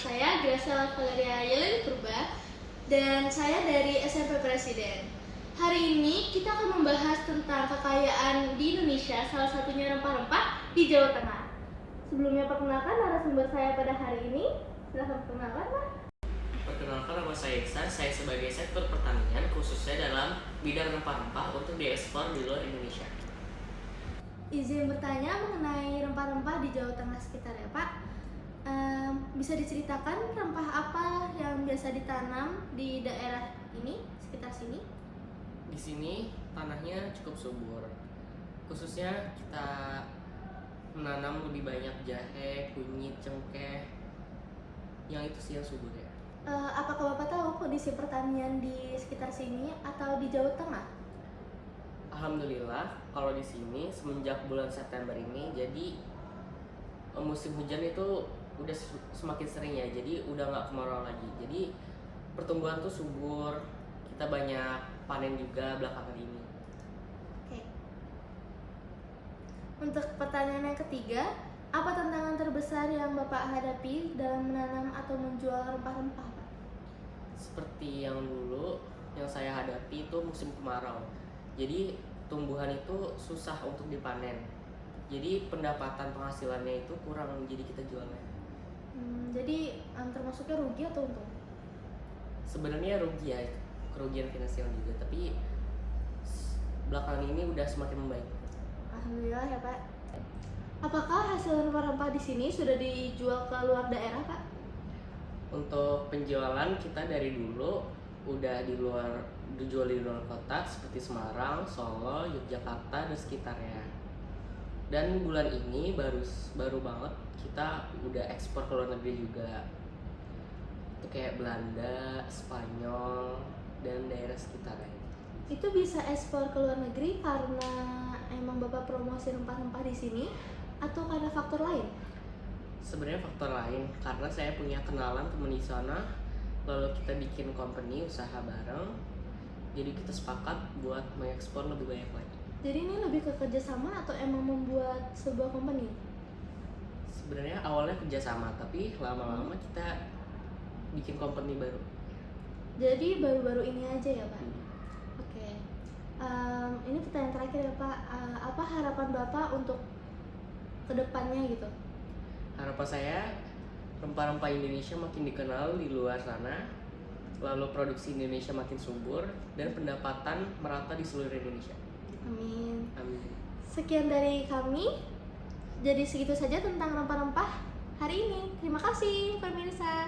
saya Gracia Valeria Yeleni Purba dan saya dari SMP Presiden. Hari ini kita akan membahas tentang kekayaan di Indonesia, salah satunya rempah-rempah di Jawa Tengah. Sebelumnya perkenalkan narasumber saya pada hari ini. Silahkan perkenalkan, Pak. Perkenalkan, nama saya Iksan. Saya sebagai sektor pertanian khususnya dalam bidang rempah-rempah untuk diekspor di luar Indonesia. Izin bertanya mengenai rempah-rempah di Jawa Tengah sekitar ya, Pak. Bisa diceritakan rempah apa yang biasa ditanam di daerah ini, sekitar sini? Di sini tanahnya cukup subur. Khususnya kita menanam lebih banyak jahe, kunyit, cengkeh. Yang itu sih yang subur ya. Apakah Bapak tahu kondisi pertanian di sekitar sini atau di Jawa Tengah? Alhamdulillah, kalau di sini semenjak bulan September ini, jadi musim hujan itu udah semakin sering ya, jadi udah nggak kemarau lagi. Jadi pertumbuhan tuh subur, kita banyak panen juga belakangan ini. Oke. Untuk pertanyaan yang ketiga, apa tantangan terbesar yang Bapak hadapi dalam menanam atau menjual rempah-rempah, Pak? Seperti yang dulu yang saya hadapi itu musim kemarau. Jadi tumbuhan itu susah untuk dipanen. Jadi pendapatan penghasilannya itu kurang, jadi kita jualnya. Jadi termasuknya rugi atau untung? Sebenarnya rugi ya, kerugian finansial juga, tapi belakangan ini udah semakin membaik. Alhamdulillah ya, Pak. Apakah hasil rempah-rempah di sini sudah dijual ke luar daerah, Pak? Untuk penjualan kita dari dulu udah dijual di luar kota seperti Semarang, Solo, Yogyakarta dan sekitarnya. Dan bulan ini baru banget kita udah ekspor ke luar negeri juga. Itu kayak Belanda, Spanyol dan daerah sekitarnya. Itu bisa ekspor ke luar negeri karena emang Bapak promosi rempah-rempah di sini atau karena faktor lain? Sebenarnya faktor lain, karena saya punya kenalan teman di sana, lalu kita bikin company usaha bareng, jadi kita sepakat buat mengekspor lebih banyak lagi. Jadi ini lebih ke kerjasama atau emang membuat sebuah company? Sebenarnya awalnya kerjasama, tapi lama-lama kita bikin company baru. Jadi baru-baru ini aja ya, Pak? Oke. Ini pertanyaan terakhir ya, Pak. Apa harapan Bapak untuk kedepannya gitu? Harapan saya rempah-rempah Indonesia makin dikenal di luar sana, lalu produksi Indonesia makin subur dan pendapatan merata di seluruh Indonesia. Amin. Amin. Sekian dari kami. Jadi segitu saja tentang rempah-rempah hari ini. Terima kasih pemirsa.